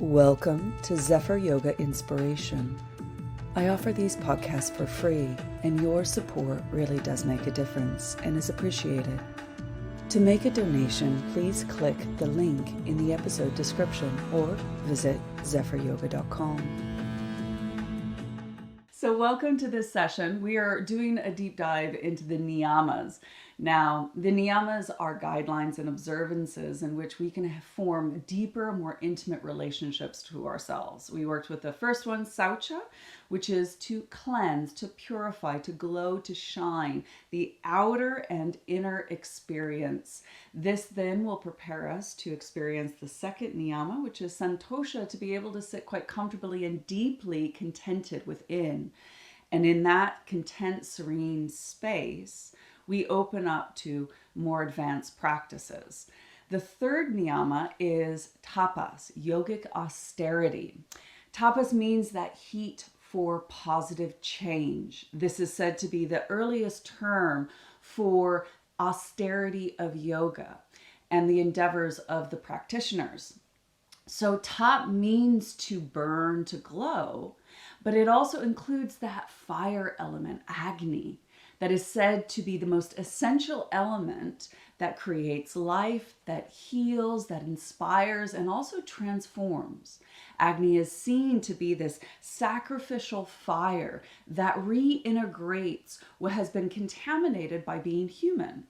Welcome to Zephyr Yoga Inspiration. I offer these podcasts for free, and your support really does make a difference and is appreciated. To make a donation, please click the link in the episode description or visit zephyryoga.com. So welcome to this session. We are doing a deep dive into the Niyamas. Now, the Niyamas are guidelines and observances in which we can form deeper, more intimate relationships to ourselves. We worked with the first one, Saucha, which is to cleanse, to purify, to glow, to shine, the outer and inner experience. This then will prepare us to experience the second Niyama, which is Santosha, to be able to sit quite comfortably and deeply contented within. And in that content, serene space, we open up to more advanced practices. The third niyama is tapas, yogic austerity. Tapas means that heat for positive change. This is said to be the earliest term for austerity of yoga and the endeavors of the practitioners. So tap means to burn, to glow, but it also includes that fire element, Agni, that is said to be the most essential element that creates life, that heals, that inspires, and also transforms. Agni is seen to be this sacrificial fire that reintegrates what has been contaminated by being human.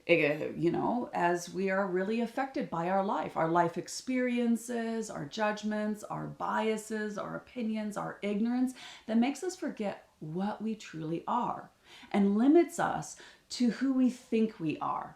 As we are really affected by our life experiences, our judgments, our biases, our opinions, our ignorance, that makes us forget what we truly are and limits us to who we think we are.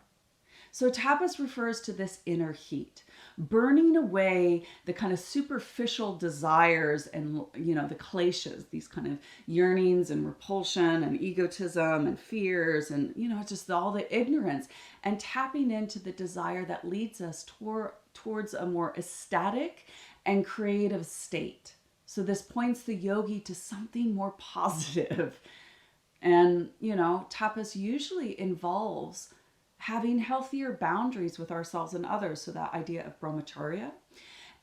So tapas refers to this inner heat, burning away the kind of superficial desires and, the kleshas, these kind of yearnings and repulsion and egotism and fears and, just all the ignorance, and tapping into the desire that leads us towards a more ecstatic and creative state. So this points the yogi to something more positive. And, tapas usually involves having healthier boundaries with ourselves and others. So that idea of Brahmacharya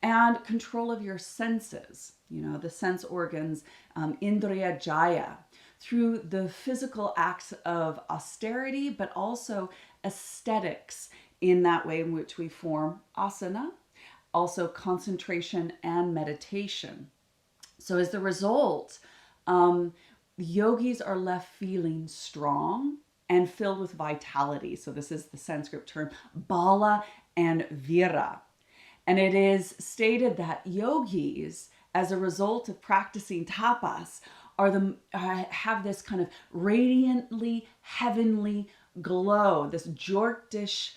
and control of your senses, the sense organs, Indriya Jaya, through the physical acts of austerity, but also aesthetics in that way in which we form asana, also concentration and meditation. So as the result, yogis are left feeling strong and filled with vitality. So this is the Sanskrit term Bala and Virya. And it is stated that yogis, as a result of practicing tapas, have this kind of radiantly heavenly glow, this Jyotish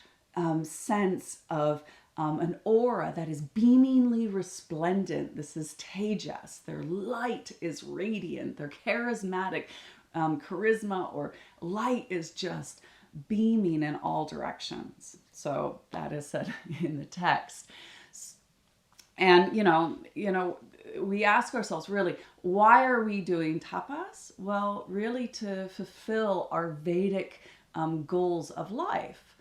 sense of an aura that is beamingly resplendent. This is Tejas. Their light is radiant. Their charismatic charisma or light is just beaming in all directions. So that is said in the text. And, we ask ourselves, really, why are we doing tapas? Well, really to fulfill our Vedic goals of life.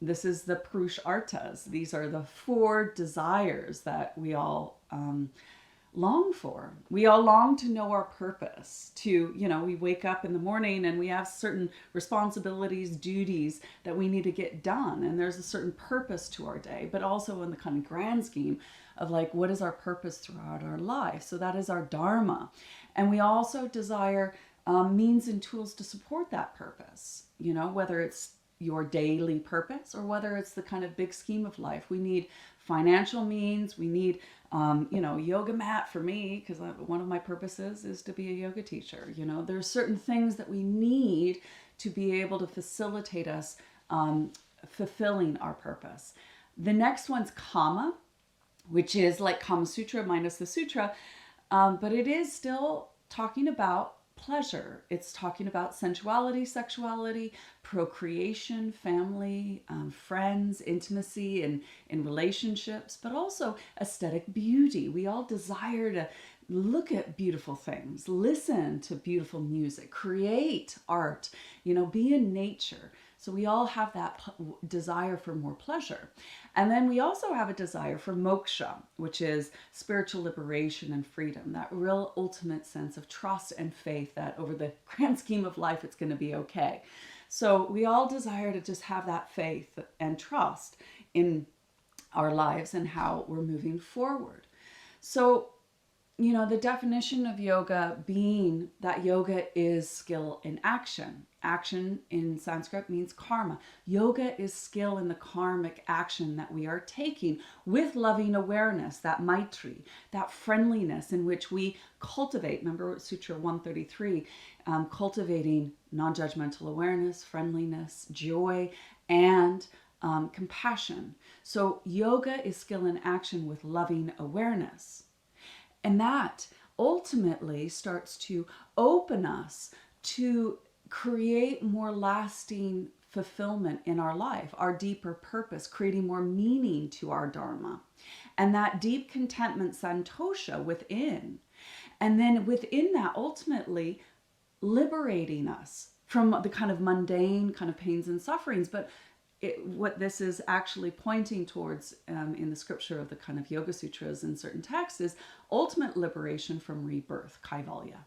This is the Purusarthas. These are the 4 desires that we all long for. We all long to know our purpose, we wake up in the morning and we have certain responsibilities, duties that we need to get done. And there's a certain purpose to our day, but also in the kind of grand scheme of what is our purpose throughout our life? So that is our Dharma. And we also desire means and tools to support that purpose, whether it's your daily purpose or whether it's the kind of big scheme of life. We need financial means. We need, yoga mat for me, because one of my purposes is to be a yoga teacher. There's certain things that we need to be able to facilitate us fulfilling our purpose. The next one's kama, which is like Kama Sutra minus the sutra, but it is still talking about pleasure. It's talking about sensuality, sexuality, procreation, family, friends, intimacy, and in relationships, but also aesthetic beauty. We all desire to look at beautiful things, listen to beautiful music, create art, be in nature. So we all have that desire for more pleasure. And then we also have a desire for moksha, which is spiritual liberation and freedom, that real ultimate sense of trust and faith that over the grand scheme of life, it's going to be okay. So we all desire to just have that faith and trust in our lives and how we're moving forward. So, the definition of yoga being that yoga is skill in action. Action in Sanskrit means karma. Yoga is skill in the karmic action that we are taking with loving awareness, that maitri, that friendliness in which we cultivate. Remember Sutra 133, cultivating non-judgmental awareness, friendliness, joy, and compassion. So yoga is skill in action with loving awareness. And that ultimately starts to open us to create more lasting fulfillment in our life, our deeper purpose, creating more meaning to our Dharma. And that deep contentment, santosha within. And then within that, ultimately liberating us from the kind of mundane kind of pains and sufferings. But what this is actually pointing towards in the scripture of the kind of Yoga Sutras and certain texts is ultimate liberation from rebirth, kaivalya.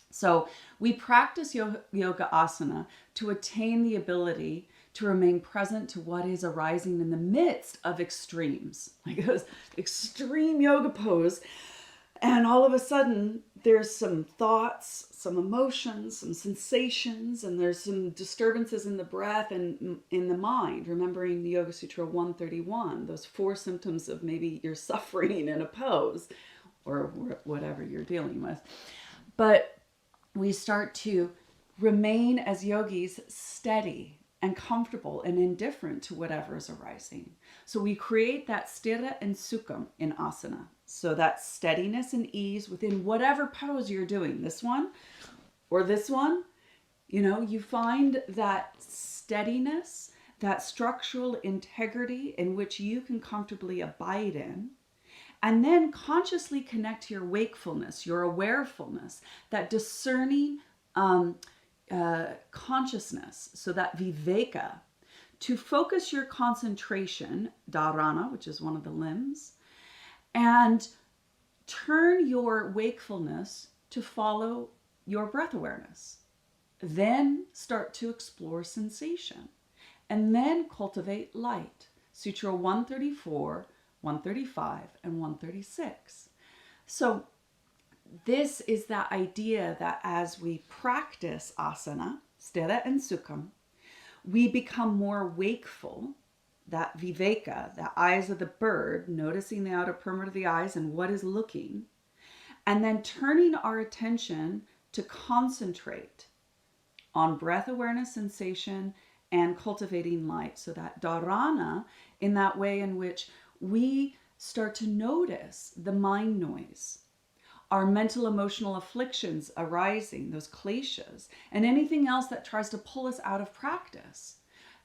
So we practice yoga asana to attain the ability to remain present to what is arising in the midst of extremes, like this extreme yoga pose. And all of a sudden, there's some thoughts, some emotions, some sensations, and there's some disturbances in the breath and in the mind. Remembering the Yoga Sutra 131, those 4 symptoms of maybe you're suffering in a pose or whatever you're dealing with. But we start to remain as yogis steady and comfortable and indifferent to whatever is arising. So we create that sthira and sukham in asana. So that steadiness and ease within whatever pose you're doing, this one or this one, you find that steadiness, that structural integrity in which you can comfortably abide in, and then consciously connect to your wakefulness, your awarefulness, that discerning consciousness, so that viveka, to focus your concentration, dharana, which is one of the limbs, and turn your wakefulness to follow your breath awareness. Then start to explore sensation, and then cultivate light. Sutra 134, 135, and 136. So this is that idea that as we practice asana, sthira and sukham, we become more wakeful, that viveka, the eyes of the bird, noticing the outer perimeter of the eyes and what is looking, and then turning our attention to concentrate on breath awareness, sensation, and cultivating light. So that dharana, in that way in which we start to notice the mind noise, our mental emotional afflictions arising, those kleshas, and anything else that tries to pull us out of practice.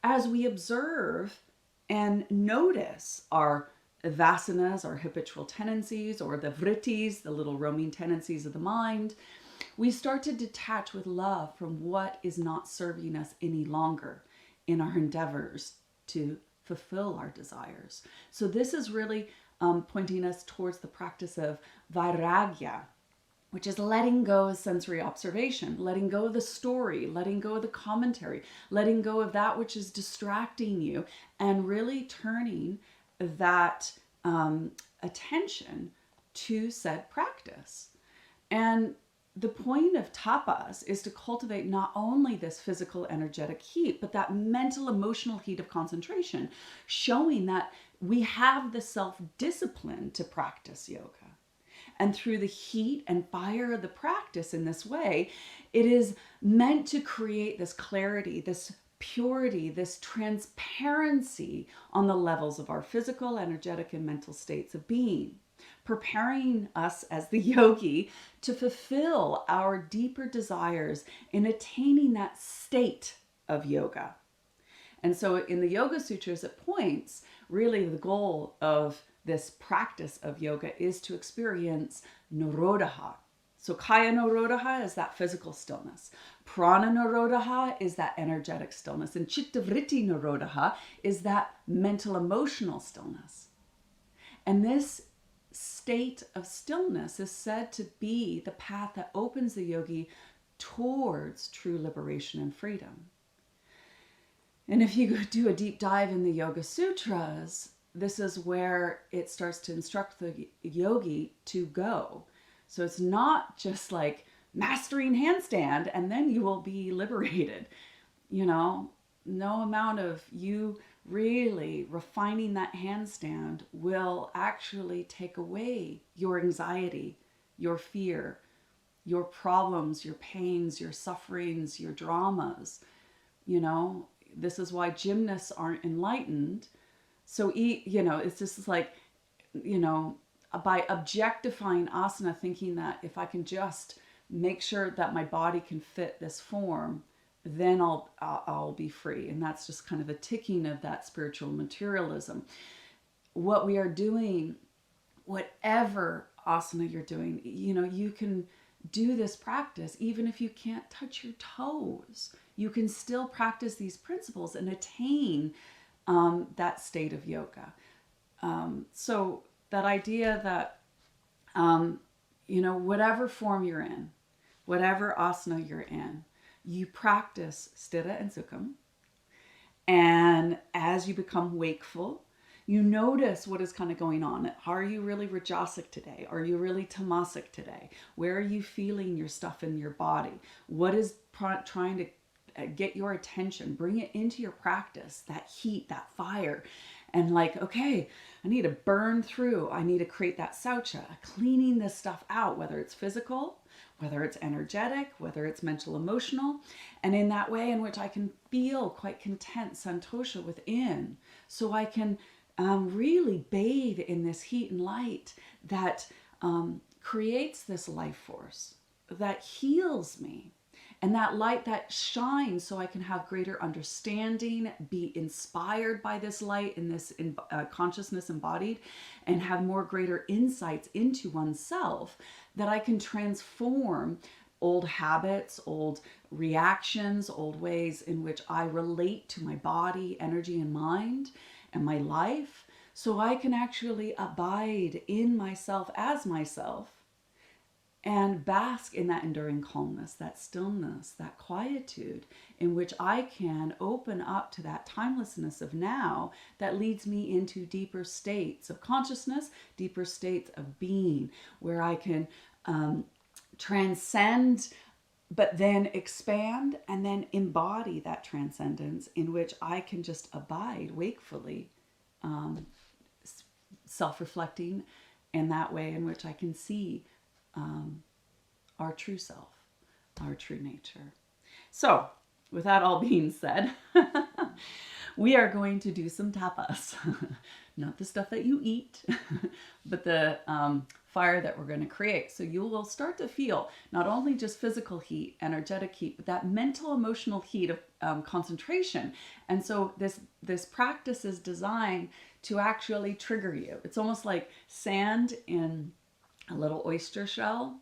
As we observe and notice our vasanas, our habitual tendencies, or the vrittis, the little roaming tendencies of the mind, we start to detach with love from what is not serving us any longer in our endeavors to fulfill our desires. So this is really pointing us towards the practice of vairagya, which is letting go of sensory observation, letting go of the story, letting go of the commentary, letting go of that which is distracting you, and really turning that attention to said practice. And the point of tapas is to cultivate not only this physical energetic heat, but that mental emotional heat of concentration, showing that we have the self-discipline to practice yoga. And through the heat and fire of the practice in this way, it is meant to create this clarity, this purity, this transparency on the levels of our physical, energetic, and mental states of being, preparing us as the yogi to fulfill our deeper desires in attaining that state of yoga. And so in the Yoga Sutras, it points really the goal of this practice of yoga is to experience nirodha. So kaya nirodha is that physical stillness. Prana nirodha is that energetic stillness. And chitta vritti nirodha is that mental emotional stillness. And this state of stillness is said to be the path that opens the yogi towards true liberation and freedom. And if you do a deep dive in the Yoga Sutras, this is where it starts to instruct the yogi to go. So it's not just like mastering handstand and then you will be liberated. You know, no amount of you really refining that handstand will actually take away your anxiety, your fear, your problems, your pains, your sufferings, your dramas. You know, this is why gymnasts aren't enlightened. So, you know, it's just like, you know, by objectifying asana, thinking that if I can just make sure that my body can fit this form, then I'll be free. And that's just kind of a ticking of that spiritual materialism. What we are doing, whatever asana you're doing, you know, you can do this practice even if you can't touch your toes. You can still practice these principles and attain that state of yoga. So that idea that, you know, whatever form you're in, whatever asana you're in, you practice sthira and sukham. And as you become wakeful, you notice what is kind of going on. Are you really rajasic today? Are you really tamasic today? Where are you feeling your stuff in your body? What is trying to get your attention? Bring it into your practice, that heat, that fire. And like, okay, I need to burn through. I need to create that saucha, cleaning this stuff out, whether it's physical, whether it's energetic, whether it's mental, emotional, and in that way in which I can feel quite content, santosha within, so I can really bathe in this heat and light that creates this life force, that heals me. And that light that shines so I can have greater understanding, be inspired by this light and this consciousness embodied, and have more greater insights into oneself, that I can transform old habits, old reactions, old ways in which I relate to my body, energy, and mind, and my life, so I can actually abide in myself as myself and bask in that enduring calmness, that stillness, that quietude, in which I can open up to that timelessness of now that leads me into deeper states of consciousness, deeper states of being, where I can transcend, but then expand and then embody that transcendence in which I can just abide wakefully, self-reflecting in that way in which I can see our true self, our true nature. So, with that all being said, we are going to do some tapas. Not the stuff that you eat, but the fire that we're going to create. So you will start to feel not only just physical heat, energetic heat, but that mental, emotional heat of concentration. And so this practice is designed to actually trigger you. It's almost like sand in a little oyster shell,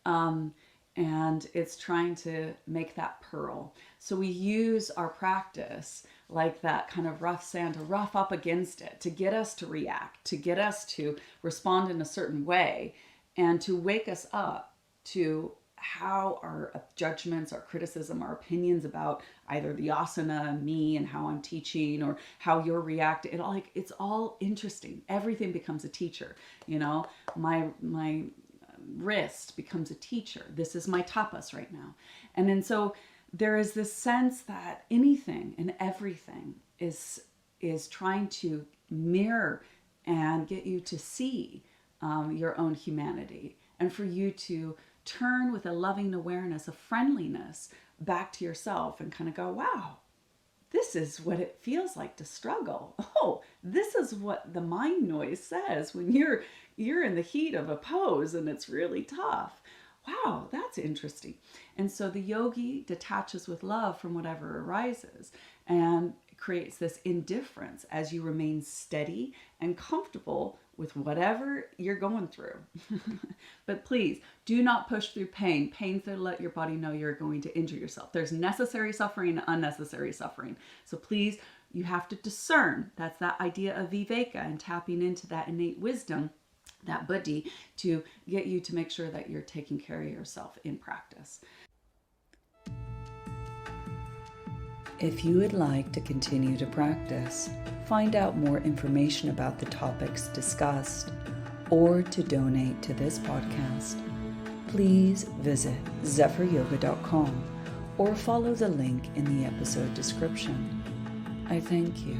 and it's trying to make that pearl. So we use our practice like that kind of rough sand to rough up against it, to get us to react, to get us to respond in a certain way, and to wake us up to how our judgments, our criticism, our opinions about either the asana, me, and how I'm teaching, or how you're reacting, it's all interesting. Everything becomes a teacher. You know, my wrist becomes a teacher. This is my tapas right now. And then so there is this sense that anything and everything is trying to mirror and get you to see your own humanity, and for you to turn with a loving awareness, a friendliness back to yourself and kind of go, wow, this is what it feels like to struggle. Oh, this is what the mind noise says when you're in the heat of a pose and it's really tough. Wow, that's interesting. And so the yogi detaches with love from whatever arises and creates this indifference as you remain steady and comfortable with whatever you're going through. But please do not push through pain. Pain's there to let your body know you're going to injure yourself. There's necessary suffering and unnecessary suffering. So please, you have to discern. That's that idea of viveka and tapping into that innate wisdom, that buddhi, to get you to make sure that you're taking care of yourself in practice. If you would like to continue to practice, find out more information about the topics discussed, or to donate to this podcast, please visit zephyryoga.com or follow the link in the episode description. I thank you.